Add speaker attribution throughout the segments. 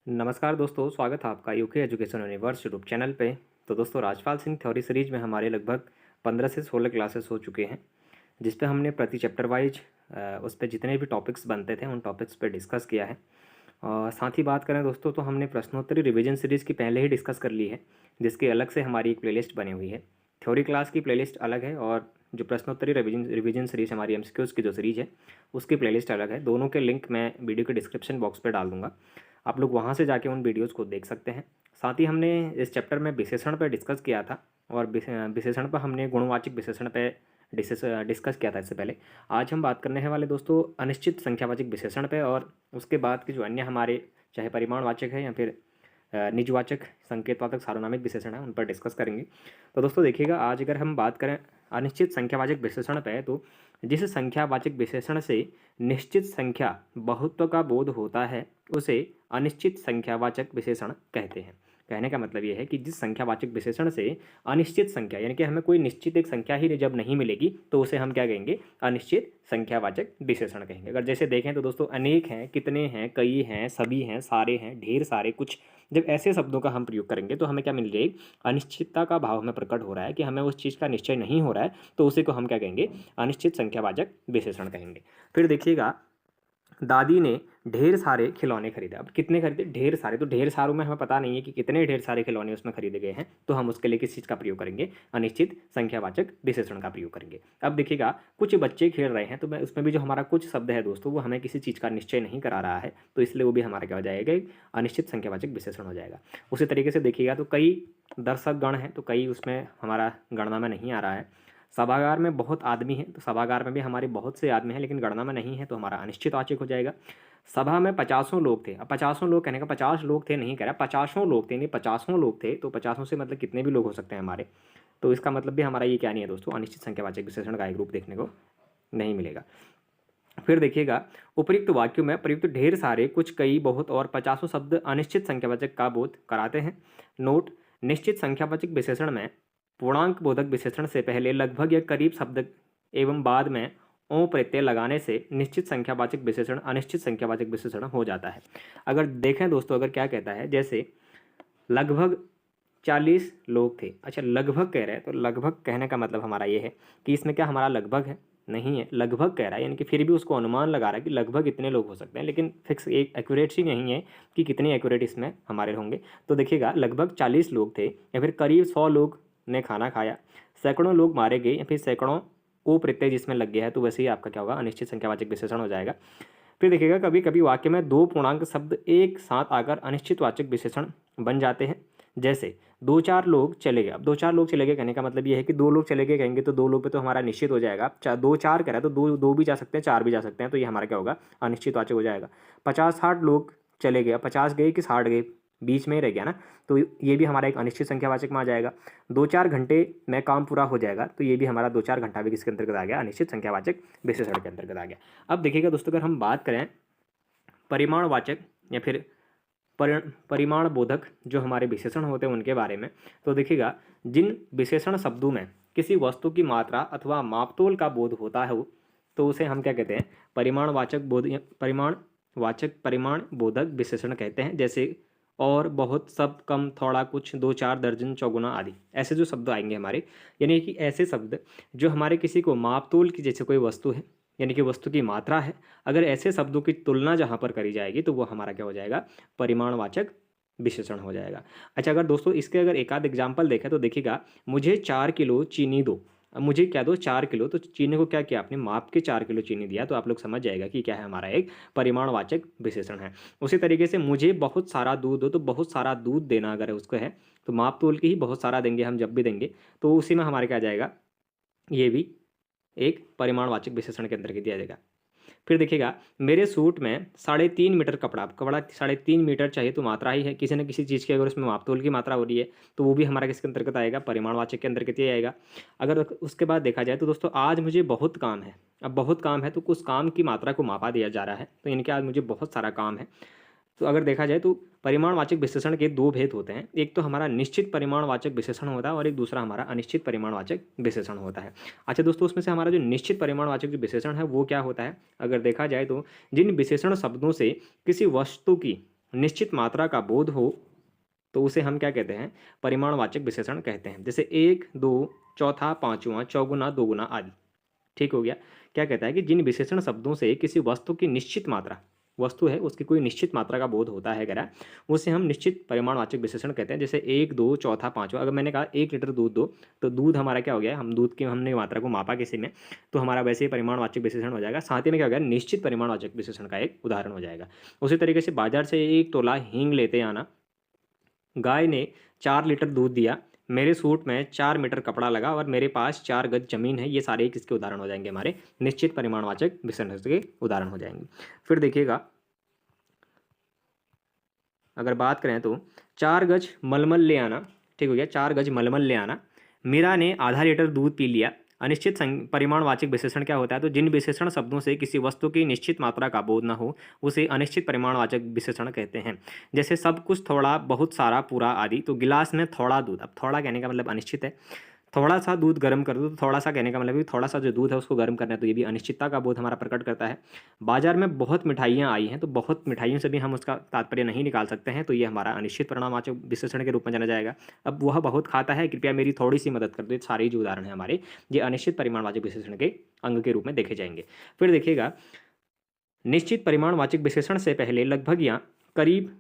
Speaker 1: नमस्कार दोस्तों, स्वागत है आपका UK education universe YouTube channel पे। तो दोस्तों, राजपाल सिंह थ्योरी सीरीज में हमारे लगभग 15 से 16 क्लासेस हो चुके हैं, जिस पे हमने प्रति चैप्टर वाइज उस पे जितने भी टॉपिक्स बनते थे उन टॉपिक्स पे डिस्कस किया है। और साथ ही बात करें दोस्तों, तो हमने प्रश्नोत्तरी रिवीजन सीरीज़ की पहले ही डिस्कस कर ली है, जिसकी अलग से हमारी एक प्लेलिस्ट बनी हुई है। थ्योरी क्लास की प्लेलिस्ट अलग है और जो प्रश्नोत्तरी रिवीजन रिवीजन सीरीज हमारी एमसीक्यूज़ की जो सीरीज है उसकी प्लेलिस्ट अलग है। दोनों के लिंक मैं वीडियो के डिस्क्रिप्शन बॉक्स पे डाल दूंगा, आप लोग वहाँ से जाके उन वीडियोज़ को देख सकते हैं। साथ ही हमने इस चैप्टर में विशेषण पर डिस्कस किया था और विशेषण पर हमने गुणवाचक विशेषण पे डिस्कस किया था इससे पहले। आज हम बात करने हैं वाले दोस्तों अनिश्चित संख्यावाचक विशेषण पे, और उसके बाद के जो अन्य हमारे चाहे परिमाणवाचक है या फिर निजवाचक संकेतवाचक सार्वनामिक विशेषण है उन पर डिस्कस करेंगे। तो दोस्तों देखिएगा, आज अगर हम बात करें अनिश्चित संख्यावाचक विशेषण पे, तो जिस संख्यावाचक विशेषण से निश्चित संख्या बहुत्व का बोध होता है उसे अनिश्चित संख्यावाचक विशेषण कहते हैं। कहने का मतलब ये है कि जिस संख्यावाचक विशेषण से अनिश्चित संख्या यानी कि हमें कोई निश्चित एक संख्या ही जब नहीं मिलेगी तो उसे हम क्या कहेंगे, अनिश्चित संख्यावाचक विशेषण कहेंगे। अगर जैसे देखें तो दोस्तों, अनेक हैं, कितने हैं, कई हैं, सभी हैं, सारे हैं, ढेर सारे, कुछ, जब ऐसे शब्दों का हम प्रयोग करेंगे तो हमें क्या मिल जाएगी, अनिश्चितता का भाव हमें प्रकट हो रहा है कि हमें उस चीज़ का निश्चय नहीं हो रहा है, तो उसी को हम क्या कहेंगे, अनिश्चित संख्यावाचक विशेषण कहेंगे। फिर देखिएगा, दादी ने ढेर सारे खिलौने खरीदे। अब कितने खरीदे, ढेर सारे, तो ढेर सारों में हमें पता नहीं है कि कितने ढेर सारे खिलौने उसमें खरीदे गए हैं, तो हम उसके लिए किस चीज़ का प्रयोग करेंगे, अनिश्चित संख्यावाचक विशेषण का प्रयोग करेंगे। अब देखिएगा, कुछ बच्चे खेल रहे हैं, तो मैं उसमें भी जो हमारा कुछ शब्द है दोस्तों वो हमें किसी चीज़ का निश्चय नहीं करा रहा है, तो इसलिए वो भी हमारा क्या हो जाएगा, एक अनिश्चित संख्यावाचक विशेषण हो जाएगा। उसी तरीके से देखिएगा, तो कई दर्शक गण हैं, तो कई उसमें हमारा गणना में नहीं आ रहा है। सभागार में बहुत आदमी हैं, तो सभागार में भी हमारे बहुत से आदमी हैं लेकिन गणना में नहीं है, तो हमारा अनिश्चितवाचक हो जाएगा। सभा में 50 लोग थे। अब 50 लोग कहने का 50 लोग थे नहीं कह रहा, 50 लोग थे, नहीं 50 लोग थे, तो 50 से मतलब कितने भी लोग हो सकते हैं हमारे, तो इसका मतलब भी हमारा ये क्या नहीं है दोस्तों, अनिश्चित संख्यावाचक विशेषण का एक रूप देखने को नहीं मिलेगा। फिर देखिएगा, उपर्युक्त वाक्यों में प्रयुक्त ढेर सारे, कुछ, कई, बहुत और 50 शब्द अनिश्चित संख्यावाचक का बोध कराते हैं। नोट, निश्चित संख्यावाचक विशेषण में पूर्णांक बोधक विशेषण से पहले लगभग या करीब शब्द एवं बाद में ओ प्रत्यय लगाने से निश्चित संख्यावाचक विशेषण अनिश्चित संख्यावाचक विशेषण हो जाता है। अगर देखें दोस्तों, अगर क्या कहता है, जैसे लगभग 40 लोग थे। अच्छा, लगभग कह रहे हैं, तो लगभग कहने का मतलब हमारा ये है कि इसमें क्या हमारा लगभग है, नहीं है, लगभग कह रहा है, यानी कि फिर भी उसको अनुमान लगा रहा है कि लगभग इतने लोग हो सकते हैं, लेकिन फिक्स एक एक्यूरेसी नहीं है कि कितनी एक्यूरेट इसमें हमारे होंगे। तो देखिएगा, लगभग 40 लोग थे या फिर करीब 100 लोग ने खाना खाया, सैकड़ों लोग मारे गए या फिर सैकड़ों ओ प्रत्यय जिसमें लग गया है, तो वैसे ही आपका क्या होगा, अनिश्चित संख्यावाचक विशेषण हो जाएगा। फिर देखिएगा, कभी कभी वाक्य में दो पूर्णांक शब्द एक साथ आकर अनिश्चितवाचक विशेषण बन जाते हैं। जैसे 2-4 लोग चले गए। अब 2-4 लोग चले गए कहने का मतलब ये है कि 2 लोग चले गए कहेंगे तो 2 लोग पे तो हमारा निश्चित हो जाएगा। 2-4 कह रहा है तो 2 भी जा सकते हैं, 4 भी जा सकते हैं, तो ये हमारा क्या होगा, अनिश्चितवाचक हो जाएगा। 50-60 लोग चले गए, 50 गए कि 60 गए, बीच में ही रह गया ना, तो ये भी हमारा एक अनिश्चित संख्यावाचक में आ जाएगा। 2-4 घंटे में काम पूरा हो जाएगा, तो ये भी हमारा 2-4 घंटा भी किसके अंतर्गत आ गया, अनिश्चित संख्यावाचक विशेषण के अंतर्गत आ गया। अब देखिएगा दोस्तों, अगर हम बात करें परिमाणवाचक या फिर परिमाण बोधक जो हमारे विशेषण होते हैं उनके बारे में, तो देखिएगा, जिन विशेषण शब्दों में किसी वस्तु की मात्रा अथवा मापतोल का बोध होता है तो उसे हम क्या कहते हैं, परिमाणवाचक बोध या परिमाण बोधक विशेषण कहते हैं। जैसे और, बहुत, सब, कम, थोड़ा, कुछ, 2-4 दर्जन, चौगुना आदि, ऐसे जो शब्द आएंगे हमारे, यानी कि ऐसे शब्द जो हमारे किसी को मापतोल की, जैसे कोई वस्तु है यानी कि वस्तु की मात्रा है, अगर ऐसे शब्दों की तुलना जहाँ पर करी जाएगी तो वो हमारा क्या हो जाएगा, परिमाणवाचक विशेषण हो जाएगा। अच्छा, अगर दोस्तों इसके अगर एक आध एग्जाम्पल देखें तो देखिएगा, मुझे 4 किलो चीनी दो। अब मुझे क्या दो, 4 किलो, तो चीनी को क्या किया आपने, माप के 4 किलो चीनी दिया, तो आप लोग समझ जाएगा कि क्या है, हमारा एक परिमाणवाचक विशेषण है। उसी तरीके से मुझे बहुत सारा दूध दो, तो बहुत सारा दूध देना अगर उसको है तो माप तोल के ही बहुत सारा देंगे हम जब भी देंगे, तो उसी में हमारे क्या आ जाएगा, ये भी एक परिमाणवाचक विशेषण के अंतर्गत दिया जाएगा। फिर देखिएगा, मेरे सूट में 3.5 मीटर कपड़ा 3.5 मीटर चाहिए, तो मात्रा ही है किसी न किसी चीज़ की, अगर उसमें मापतोल की मात्रा हो रही है तो वो भी हमारा किसके अंतर्गत आएगा, परिमाणवाचक के अंतर्गत ही आएगा। अगर उसके बाद देखा जाए तो दोस्तों, आज मुझे बहुत काम है। अब बहुत काम है तो उस काम की मात्रा को मापा दिया जा रहा है, तो इनके आज मुझे बहुत सारा काम है। तो अगर देखा जाए तो परिमाणवाचक विशेषण के दो भेद होते हैं, एक तो हमारा निश्चित परिमाणवाचक विशेषण होता है और एक दूसरा हमारा अनिश्चित परिमाणवाचक विशेषण होता है। अच्छा दोस्तों, उसमें से हमारा जो निश्चित परिमाणवाचक जो विशेषण है वो क्या होता है, अगर देखा जाए तो जिन विशेषण शब्दों से किसी वस्तु की निश्चित मात्रा का बोध हो तो उसे हम क्या कहते हैं, परिमाणवाचक विशेषण कहते हैं। जैसे एक, दो, चौथा, पांचवा, चौगुना, दोगुना आदि। ठीक हो गया। क्या कहता है कि जिन विशेषण शब्दों से किसी वस्तु की निश्चित मात्रा, वस्तु है उसकी कोई निश्चित मात्रा का बोध होता है अगर, उसे हम निश्चित परिमाणवाचक विशेषण कहते हैं। जैसे एक, दो, चौथा, पांचवा। अगर मैंने कहा 1 लीटर दूध दो, तो दूध हमारा क्या हो गया, हम दूध की हमने मात्रा को मापा किसी में, तो हमारा वैसे ही परिमाणवाचक विशेषण हो जाएगा। साथ ही में क्या हो गया, निश्चित परिमाणवाचक विशेषण का एक उदाहरण हो जाएगा। उसी तरीके से बाजार से 1 तोला हींग लेते आना, गाय ने 4 लीटर दूध दिया, मेरे सूट में 4 मीटर कपड़ा लगा और मेरे पास 4 गज जमीन है। ये सारे किसके उदाहरण हो जाएंगे, हमारे निश्चित परिमाणवाचक विशेषण के उदाहरण हो जाएंगे। फिर देखिएगा, अगर बात करें तो 4 गज मलमल ले आना। ठीक हो गया, 4 गज मलमल ले आना, मीरा ने आधा लीटर दूध पी लिया। अनिश्चित परिमाणवाचक विशेषण क्या होता है, तो जिन विशेषण शब्दों से किसी वस्तु की निश्चित मात्रा का बोध न हो उसे अनिश्चित परिमाणवाचक विशेषण कहते हैं। जैसे सब कुछ, थोड़ा, बहुत सारा, पूरा आदि। तो गिलास में थोड़ा दूध, अब थोड़ा कहने का मतलब अनिश्चित है। थोड़ा सा दूध गर्म कर दो, तो थोड़ा सा कहने का मतलब भी थोड़ा सा जो दूध है उसको गर्म करना है, तो ये भी अनिश्चितता का बोध हमारा प्रकट करता है। बाजार में बहुत मिठाइयाँ आई हैं, तो बहुत मिठाइयों से भी हम उसका तात्पर्य नहीं निकाल सकते हैं, तो ये हमारा अनिश्चित परिमाणवाचक विशेषण के रूप में जाना जाएगा। अब वह बहुत खाता है, कृपया मेरी थोड़ी सी मदद कर दो। ये सारे जो उदाहरण हैं हमारे, ये अनिश्चित परिमाणवाचक विशेषण के अंग के रूप में देखे जाएंगे। फिर देखिएगा, निश्चित परिमाणवाचक विशेषण से पहले लगभग या करीब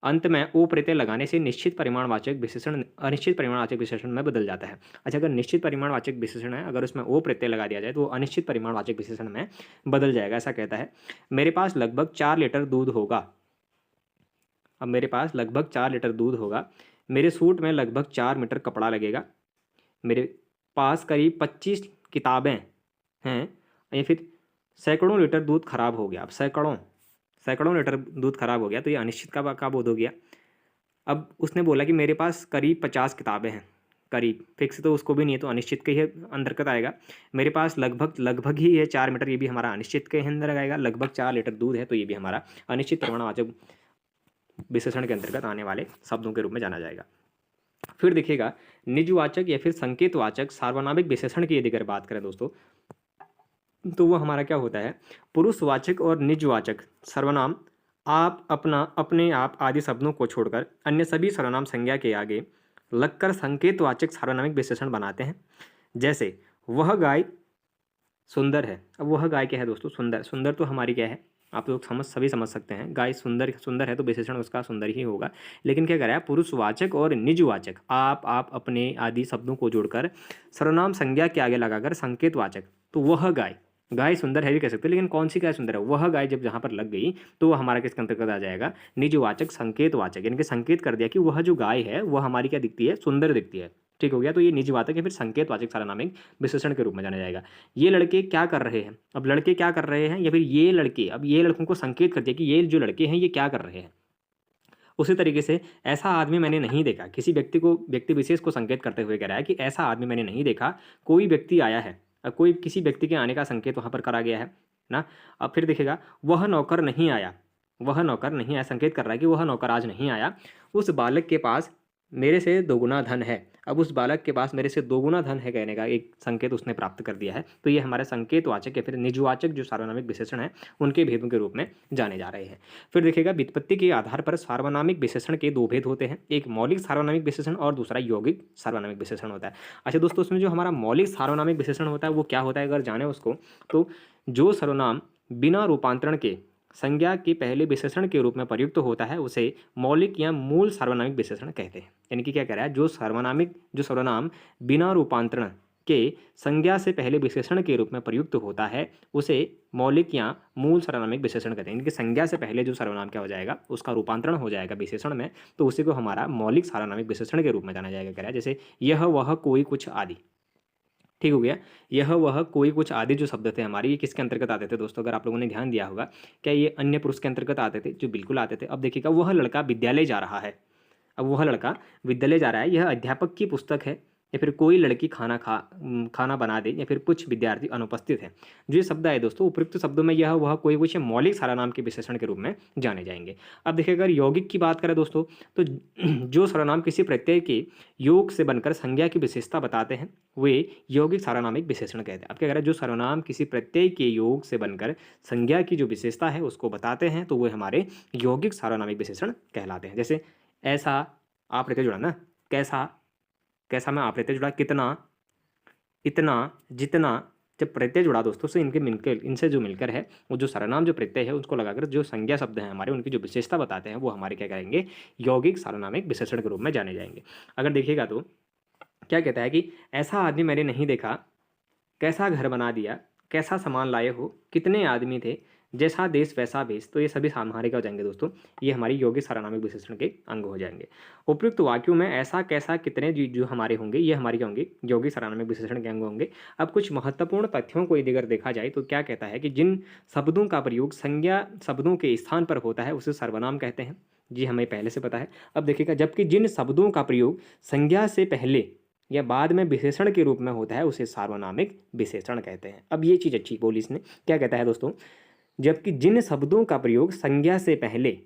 Speaker 1: अंत में ओ प्रत्यय लगाने से निश्चित परिमाणवाचक विशेषण अनिश्चित परिमाणवाचक विशेषण में बदल जाता है। अच्छा, अगर निश्चित परिमाणवाचक विशेषण है, अगर उसमें ओ प्रत्यय लगा दिया जाए तो वो अनिश्चित परिमाणवाचक विशेषण में बदल जाएगा। ऐसा कहता है, मेरे पास लगभग 4 लीटर दूध होगा। अब मेरे पास लगभग 4 लीटर दूध होगा, मेरे सूट में लगभग 4 मीटर कपड़ा लगेगा, मेरे पास करीब 25 किताबें हैं, या फिर सैकड़ों लीटर दूध खराब हो गया। अब सैकड़ों लीटर दूध खराब हो गया, तो ये अनिश्चित का बोध हो गया। अब उसने बोला कि मेरे पास करीब 50 किताबें हैं, करीब फिक्स तो उसको भी नहीं है, तो अनिश्चित के ही अंतर्गत आएगा। मेरे पास लगभग ही है 4 मीटर, ये भी हमारा अनिश्चित के अंदर आएगा। लगभग 4 लीटर दूध है, तो ये भी हमारा अनिश्चित परिमाणवाचक विशेषण के अंतर्गत आने वाले शब्दों के रूप में जाना जाएगा। फिर देखिएगा, निजवाचक या फिर संकेतवाचक सार्वनामिक विशेषण की यदि अगर बात करें दोस्तों, तो वो हमारा क्या होता है, पुरुषवाचक और निजवाचक सर्वनाम आप, अपना, अपने, आप आदि शब्दों को छोड़कर अन्य सभी सर्वनाम संज्ञा के आगे लगकर संकेतवाचक सार्वनामिक विशेषण बनाते हैं। जैसे वह गाय सुंदर है। अब वह गाय क्या है दोस्तों, सुंदर। सुंदर तो हमारी क्या है, आप लोग सभी समझ सकते हैं, गाय सुंदर है, तो विशेषण उसका सुंदर ही होगा। लेकिन क्या करा है, पुरुषवाचक और निजवाचक आप, अपने आदि शब्दों को जोड़कर सर्वनाम संज्ञा के आगे लगाकर संकेतवाचक, तो वह गाय सुंदर है भी कह सकते हैं, लेकिन कौन सी गाय सुंदर है, वह गाय जब जहाँ पर लग गई तो वह हमारा किसके अंतर्गत आ जाएगा, निजवाचक संकेतवाचक। यानी कि संकेत कर दिया कि वह जो गाय है वह हमारी क्या दिखती है, सुंदर दिखती है। ठीक हो गया, तो ये निजवाचक या फिर संकेतवाचक सार्वनामिक विशेषण के रूप में जाना जाएगा। ये लड़के क्या कर रहे हैं, अब लड़के क्या कर रहे हैं, या फिर ये लड़के, अब ये लड़कों को संकेत कर दिया कि ये जो लड़के हैं ये क्या कर रहे हैं। उसी तरीके से ऐसा आदमी मैंने नहीं देखा, किसी व्यक्ति विशेष को संकेत करते हुए कह रहा है कि ऐसा आदमी मैंने नहीं देखा, कोई व्यक्ति आया है। अब कोई किसी व्यक्ति के आने का संकेत वहाँ पर करा गया है ना। अब फिर देखिएगा, वह नौकर नहीं आया, संकेत कर रहा है कि वह नौकर आज नहीं आया। उस बालक के पास मेरे से दोगुना धन है। अब उस बालक के पास मेरे से दोगुना धन है कहने का एक संकेत उसने प्राप्त कर दिया है। तो ये हमारे संकेतवाचक या फिर निजवाचक जो सार्वनामिक विशेषण है उनके भेदों के रूप में जाने जा रहे हैं। फिर देखिएगा, व्युत्पत्ति के आधार पर सार्वनामिक विशेषण के 2 भेद होते हैं, एक मौलिक सार्वनामिक विशेषण और दूसरा यौगिक सार्वनामिक विशेषण होता है। अच्छा दोस्तों, उसमें जो हमारा मौलिक सार्वनामिक विशेषण होता है वो क्या होता है, अगर जाने उसको, तो जो सर्वनाम बिना रूपांतरण के संज्ञा के पहले विशेषण के रूप में प्रयुक्त होता है उसे मौलिक या मूल सार्वनामिक विशेषण कहते हैं। यानी कि क्या कह रहा है, जो सर्वनाम बिना रूपांतरण के संज्ञा से पहले विशेषण के रूप में प्रयुक्त होता है उसे मौलिक या मूल सार्वनामिक विशेषण कहते हैं। यानी कि संज्ञा से पहले जो सर्वनाम क्या हो जाएगा, उसका रूपांतरण हो जाएगा विशेषण में, तो उसी को हमारा मौलिक सार्वनामिक विशेषण के रूप में जाना जाएगा। कह रहा है जैसे यह, वह, कोई, कुछ आदि। ठीक हो गया, यह, वह, कोई, कुछ आदि जो शब्द थे हमारे, ये किसके अंतर्गत आते थे दोस्तों, अगर आप लोगों ने ध्यान दिया होगा, क्या ये अन्य पुरुष के अंतर्गत आते थे, जो बिल्कुल आते थे। अब देखिएगा, वह लड़का विद्यालय जा रहा है। अब वह लड़का विद्यालय जा रहा है, यह अध्यापक की पुस्तक है, या फिर कोई लड़की खाना बना दे, या फिर कुछ विद्यार्थी अनुपस्थित हैं। जो ये शब्द आए दोस्तों, उपयुक्त शब्दों में यह वह कोई कुछ मौलिक सर्वनाम के विशेषण के रूप में जाने जाएंगे। अब देखिए, अगर यौगिक की बात करें दोस्तों, तो जो सर्वनाम किसी प्रत्यय के योग से बनकर संज्ञा की विशेषता बताते हैं वे यौगिक सार्वनामिक विशेषण कहते हैं। अब क्या कह रहा है, जो सर्वनाम किसी प्रत्यय के योग से बनकर संज्ञा की जो विशेषता है उसको बताते हैं तो वे हमारे यौगिक सार्वनामिक विशेषण कहलाते हैं। जैसे ऐसा, आप प्रत्यय जुड़ा ना, कैसा, कैसा में आप प्रत्यय जुड़ा, कितना, इतना, जितना, जब प्रत्यय जुड़ा दोस्तों से इनसे जो मिलकर है वो जो सर्वनाम जो प्रत्यय है उसको लगाकर जो संज्ञा शब्द हैं हमारे, उनकी जो विशेषता बताते हैं वो हमारे क्या करेंगे, यौगिक सार्वनामिक विशेषण के रूप में जाने जाएंगे। अगर देखिएगा तो क्या कहता है कि ऐसा आदमी मैंने नहीं देखा, कैसा घर बना दिया, कैसा सामान लाए हो, कितने आदमी थे, जैसा देश वैसा भेष। तो ये सभी हमारे क्या हो जाएंगे दोस्तों, ये हमारी यौगिक सार्वनामिक विशेषण के अंग हो जाएंगे। उपयुक्त वाक्यों में ऐसा, कैसा, कितने जो हमारे होंगे ये हमारे क्या होंगे, यौगिक सार्वनामिक विशेषण के अंग होंगे। अब कुछ महत्वपूर्ण तथ्यों को यदि अगर देखा जाए तो क्या कहता है कि जिन शब्दों का प्रयोग संज्ञा शब्दों के स्थान पर होता है उसे सर्वनाम कहते हैं। जी हमें पहले से पता है। अब देखिएगा, जबकि जिन शब्दों का प्रयोग संज्ञा से पहले या बाद में विशेषण के रूप में होता है उसे सार्वनामिक विशेषण कहते हैं। अब ये चीज़ अच्छी बोली इसने, क्या कहता है दोस्तों, जबकि जिन शब्दों का प्रयोग संज्ञा से पहले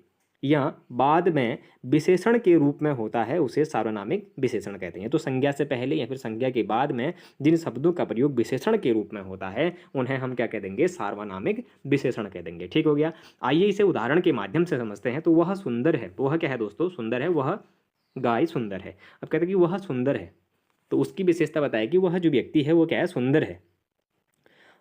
Speaker 1: या बाद में विशेषण के रूप में होता है उसे सार्वनामिक विशेषण कहते हैं। तो संज्ञा से पहले या फिर संज्ञा के बाद में जिन शब्दों का प्रयोग विशेषण के रूप में होता है उन्हें हम क्या कह देंगे, सार्वनामिक विशेषण कह देंगे। ठीक हो गया। आइए इसे उदाहरण के माध्यम से समझते हैं। तो वह सुंदर है, वह क्या है दोस्तों, सुंदर है, वह गाय सुंदर है। अब कहते हैं कि वह सुंदर है, तो उसकी विशेषता बताए कि वह जो व्यक्ति है वो क्या है, सुंदर है।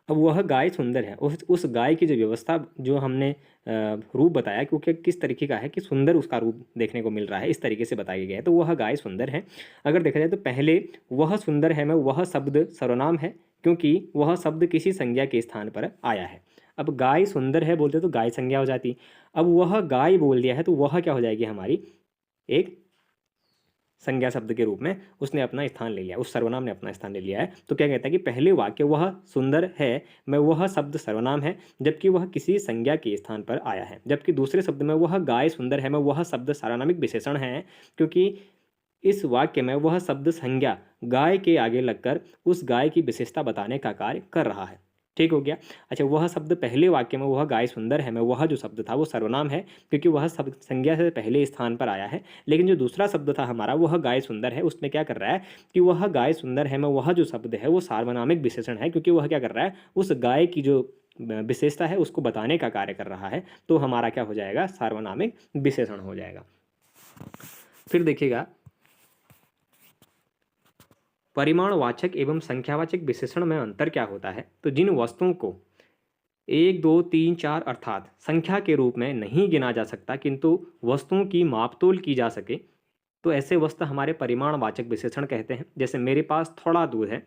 Speaker 1: अब वह गाय सुंदर है, उस गाय की जो व्यवस्था, जो हमने रूप बताया कि वो किस तरीके का है, कि सुंदर उसका रूप देखने को मिल रहा है, इस तरीके से बताया गया है। तो वह गाय सुंदर है। अगर देखा जाए तो पहले वह सुंदर है में वह शब्द सर्वनाम है, क्योंकि वह शब्द किसी संज्ञा के स्थान पर आया है। अब गाय सुंदर है बोलते तो गाय संज्ञा हो जाती। अब वह गाय बोल दिया है तो वह क्या हो जाएगी, हमारी एक संज्ञा शब्द के रूप में उसने अपना स्थान ले लिया, उस सर्वनाम ने अपना स्थान ले लिया है। तो क्या कहता है कि पहले वाक्य वह सुंदर है में वह शब्द सर्वनाम है, जबकि वह किसी संज्ञा के स्थान पर आया है। जबकि दूसरे शब्द में वह गाय सुंदर है में वह शब्द सार्वनामिक विशेषण है, क्योंकि इस वाक्य में वह शब्द संज्ञा गाय के आगे लगकर उस गाय की विशेषता बताने का कार्य कर रहा है। ठीक हो गया। अच्छा, वह शब्द पहले वाक्य में वह गाय सुंदर है में वह जो शब्द था वो सर्वनाम है, क्योंकि वह शब्द संज्ञा से पहले स्थान पर आया है। लेकिन जो दूसरा शब्द था हमारा, वह गाय सुंदर है, उसमें क्या कर रहा है कि वह गाय सुंदर है में वह जो शब्द है वो सार्वनामिक विशेषण है, क्योंकि वह क्या कर रहा है, उस गाय की जो विशेषता है उसको बताने का कार्य कर रहा है। तो हमारा क्या हो जाएगा, सार्वनामिक विशेषण हो जाएगा। फिर देखिएगा, परिमाणवाचक एवं संख्यावाचक विशेषण में अंतर क्या होता है। तो जिन वस्तुओं को 1, 2, 3, 4 अर्थात संख्या के रूप में नहीं गिना जा सकता किंतु वस्तुओं की मापतोल की जा सके, तो ऐसे वस्तु हमारे परिमाणवाचक विशेषण कहते हैं। जैसे मेरे पास थोड़ा दूध है,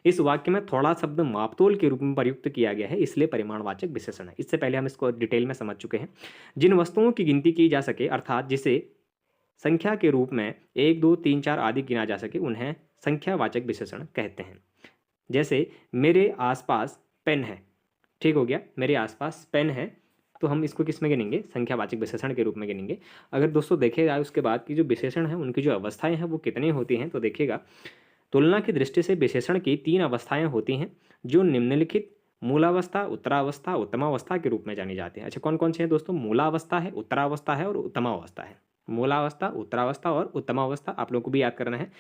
Speaker 1: इस वाक्य में थोड़ा शब्द मापतोल के रूप में प्रयुक्त किया गया है, इसलिए परिमाणवाचक विशेषण है। इससे पहले हम इसको डिटेल में समझ चुके हैं। जिन वस्तुओं की गिनती की जा सके अर्थात जिसे संख्या के रूप में 1, 2, 3, 4 आदि गिना जा सके उन्हें संख्यावाचक विशेषण कहते हैं। जैसे मेरे आसपास पेन है। ठीक हो गया, मेरे आसपास पेन है, तो हम इसको किस में गिनेंगे, संख्यावाचक विशेषण के रूप में गिनेंगे। अगर दोस्तों देखे जाए उसके बाद की जो विशेषण है उनकी जो अवस्थाएं हैं वो कितनी होती हैं, तो देखिएगा, तुलना की दृष्टि से विशेषण की 3 अवस्थाएं होती हैं जो निम्नलिखित मूलावस्था, उत्तरावस्था, उत्तमावस्था के रूप में जानी जाती हैं। अच्छा, कौन कौन सी है दोस्तों, मूलावस्था है, उत्तरावस्था है और उत्तमावस्था है। मूलावस्था, उत्तरावस्था और उत्तमावस्था आप लोगों को भी याद करना है।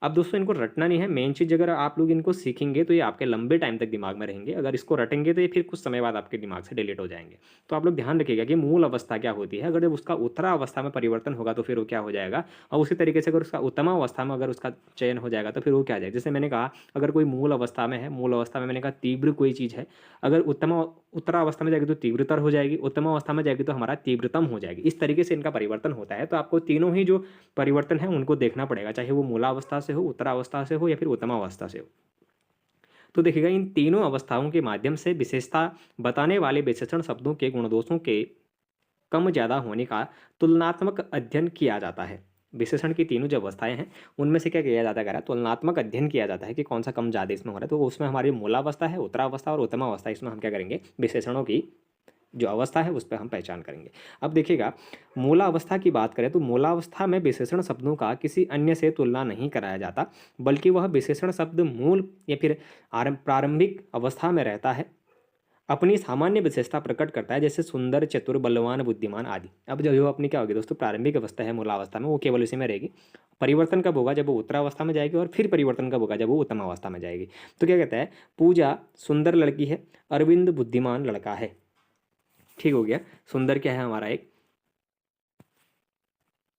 Speaker 1: अब दोस्तों इनको रटना नहीं है, मेन चीज़ अगर आप लोग इनको सीखेंगे तो ये आपके लंबे टाइम तक दिमाग में रहेंगे। अगर इसको रटेंगे तो ये फिर कुछ समय बाद आपके दिमाग से डिलीट हो जाएंगे। तो आप लोग ध्यान रखिएगा कि मूल अवस्था क्या होती है। अगर जब उसका उत्तरा अवस्था में परिवर्तन होगा तो फिर वो क्या हो जाएगा, और उसी तरीके से अगर उसका उत्तमा अवस्था में अगर उसका चयन हो जाएगा तो फिर वो क्या आ जाएगा। जैसे मैंने कहा, अगर कोई मूल अवस्था में है, मूल अवस्था में मैंने कहा तीव्र कोई चीज़ है, अगर उत्तरा अवस्था में जाएगी तो तीव्रतर हो जाएगी, उत्तम अवस्था में जाएगी तो हमारा तीव्रतम हो जाएगी। इस तरीके से इनका परिवर्तन होता है। तो आपको तीनों ही जो परिवर्तन है उनको देखना पड़ेगा, चाहे वो मूलावस्था से हो, उत्तरावस्था से हो या फिर उत्तमावस्था से हो। तो देखिएगा, इन तीनों अवस्थाओं के माध्यम से विशेषता बताने वाले विशेषण शब्दों के गुणदोषों के कम ज़्यादा होने का तुलनात्मक अध्ययन किया जाता है। विशेषण की तीनों जो अवस्थाएं हैं उनमें से क्या किया जाता है, तुलनात्मक अध्ययन किया जाता है कि कौन सा कम ज़्यादा इसमें हो रहा है। तो उसमें हमारी मूलावस्था है, उत्तरावस्था और उत्तमावस्था, इसमें हम क्या करेंगे, विशेषणों की जो अवस्था है उस पर हम पहचान करेंगे। अब देखिएगा, मूलावस्था की बात करें तो मूलावस्था में विशेषण शब्दों का किसी अन्य से तुलना नहीं कराया जाता, बल्कि वह विशेषण शब्द मूल या फिर प्रारंभिक अवस्था में रहता है, अपनी सामान्य विशेषता प्रकट करता है, जैसे सुंदर, चतुर, बलवान, बुद्धिमान आदि। अब जो अपनी क्या होगी दोस्तों, प्रारंभिक अवस्था है मूलावस्था में, वो केवल इसी में रहेगी। परिवर्तन कब होगा, जब वो उत्तरावस्था में जाएगी, और फिर परिवर्तन कब होगा, जब वो उत्तमावस्था में जाएगी। तो क्या कहता है, पूजा सुंदर लड़की है, अरविंद बुद्धिमान लड़का है। ठीक हो गया, सुंदर क्या है हमारा एक,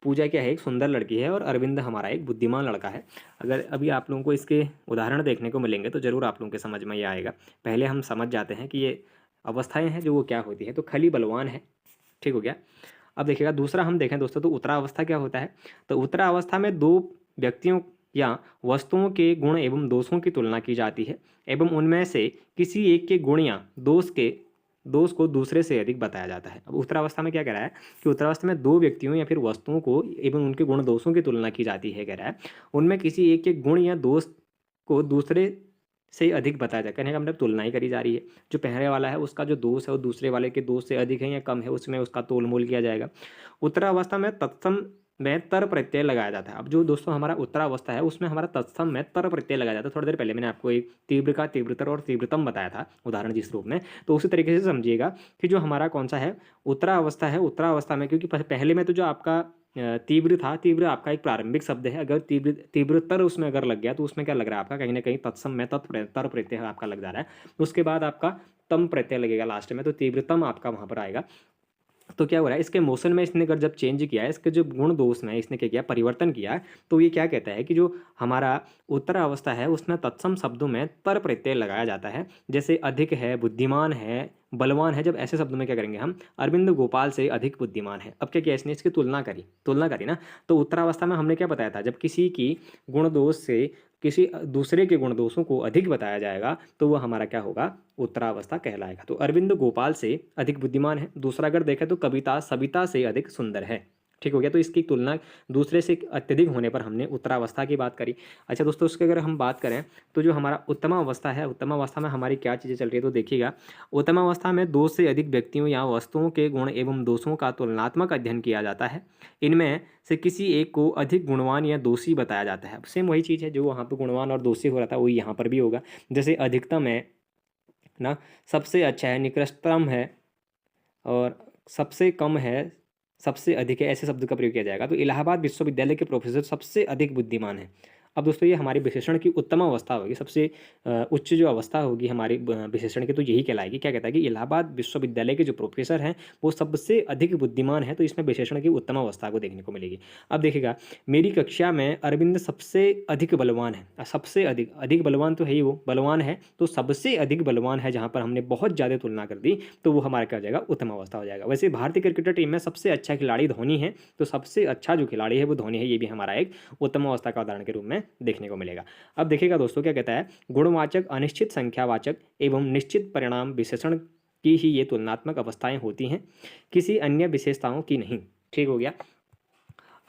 Speaker 1: पूजा क्या है, एक सुंदर लड़की है, और अरविंद हमारा एक बुद्धिमान लड़का है। अगर अभी आप लोगों को इसके उदाहरण देखने को मिलेंगे तो ज़रूर आप लोगों के समझ में ये आएगा। पहले हम समझ जाते हैं कि ये अवस्थाएं हैं जो वो क्या होती है। तो खली बलवान है, ठीक हो गया। अब देखिएगा, दूसरा हम देखें दोस्तों तो उत्तरावस्था क्या होता है। तो उत्तरावस्था में दो व्यक्तियों या वस्तुओं के गुण एवं दोषों की तुलना की जाती है, एवं उनमें से किसी एक के गुण या दोष को दूसरे से अधिक बताया जाता है। अब उत्तरावस्था में क्या कह रहा है कि उत्तरावस्था में दो व्यक्तियों या फिर वस्तुओं को एवं उनके गुण दोषों की तुलना की जाती है। कह रहा है उनमें किसी एक के गुण या दोष को दूसरे से अधिक बताया जाए। कहने का मतलब तुलना ही करी जा रही है। जो पहले वाला है उसका जो दोष है वो दूसरे वाले के दोष से अधिक है या कम है, उसमें उसका तोल मोल किया जाएगा। उत्तरावस्था में तत्सम में तर प्रत्यय लगाया जाता है। अब जो दोस्तों हमारा उत्तरावस्था है उसमें हमारा तत्सम में तर प्रत्यय लगाया जाता है। थोड़ी देर पहले मैंने आपको एक तीव्र का तीव्रतर और तीव्रतम बताया था उदाहरण जिस रूप में, तो उसी तरीके से समझिएगा कि जो हमारा कौन सा है उत्तरावस्था है, उत्तरावस्था में क्योंकि पहले में तो जो आपका तीव्र था, तीव्र आपका एक प्रारंभिक शब्द है। अगर तीव्रतर उसमें अगर लग गया तो उसमें क्या लग रहा है आपका, कहीं ना कहीं तत्सम में तर प्रत्यय आपका लग जा रहा है। उसके बाद आपका तम प्रत्यय लगेगा लास्ट में, तो तीव्रतम आपका वहां पर आएगा। तो क्या हो रहा है, इसके मोशन में इसने अगर जब चेंज किया है, इसके जो गुण दोष में इसने क्या किया, परिवर्तन किया है, तो ये क्या कहता है कि जो हमारा उत्तरावस्था है उसमें तत्सम शब्दों में तर प्रत्यय लगाया जाता है। जैसे अधिक है, बुद्धिमान है, बलवान है। जब ऐसे शब्दों में क्या करेंगे हम, अरविंद गोपाल से अधिक बुद्धिमान है। अब क्या किया इसने, इसकी तुलना करी ना। तो उत्तरावस्था में हमने क्या बताया था, जब किसी की गुण दोष से किसी दूसरे के गुण दोषों को अधिक बताया जाएगा तो वह हमारा क्या होगा, उत्तरावस्था कहलाएगा। तो अरविंद गोपाल से अधिक बुद्धिमान है। दूसरा अगर देखें तो कविता सविता से अधिक सुंदर है। ठीक हो गया, तो इसकी तुलना दूसरे से अत्यधिक होने पर हमने उत्तरावस्था की बात करी। अच्छा दोस्तों, उसकी अगर हम बात करें तो जो हमारा उत्तमावस्था है, उत्तमावस्था में हमारी क्या चीज़ें चल रही है तो देखिएगा, उत्तमावस्था में दो से अधिक व्यक्तियों या वस्तुओं के गुण एवं दोषों का तुलनात्मक अध्ययन किया जाता है। इनमें से किसी एक को अधिक गुणवान या दोषी बताया जाता है। सेम वही चीज़ है जो वहाँ पर गुणवान और दोषी हो रहा था वही यहाँ पर भी होगा। जैसे अधिकतम है ना, सबसे अच्छा है, निकृष्टतम है, और सबसे कम है, सबसे अधिक है, ऐसे शब्द का प्रयोग किया जाएगा। तो इलाहाबाद विश्वविद्यालय के प्रोफेसर सबसे अधिक बुद्धिमान है। अब दोस्तों ये हमारी विशेषण की उत्तम अवस्था होगी, सबसे उच्च जो अवस्था होगी हमारी विशेषण की, तो यही कहलाएगी। क्या कहता है कि इलाहाबाद विश्वविद्यालय के जो प्रोफेसर हैं वो सबसे अधिक बुद्धिमान है, तो इसमें विशेषण की उत्तम अवस्था को देखने को मिलेगी। अब देखिएगा, मेरी कक्षा में अरविंद सबसे अधिक बलवान है। सबसे अधिक बलवान तो है ही, वो बलवान है, तो सबसे अधिक बलवान है जहाँ पर हमने बहुत ज़्यादा तुलना कर दी तो वो हमारा क्या हो जाएगा, उत्तम अवस्था हो जाएगा। वैसे भारतीय क्रिकेट टीम में सबसे अच्छा खिलाड़ी धोनी है, तो सबसे अच्छा जो खिलाड़ी है वो धोनी है। ये भी हमारा एक उत्तम अवस्था का उदाहरण के रूप में देखने को मिलेगा। अब देखिएगा दोस्तों, क्या कहता है, गुणवाचक, अनिश्चित संख्यावाचक एवं निश्चित परिणाम विशेषण की ही ये तुलनात्मक अवस्थाएं होती हैं, किसी अन्य विशेषताओं की नहीं। ठीक हो गया।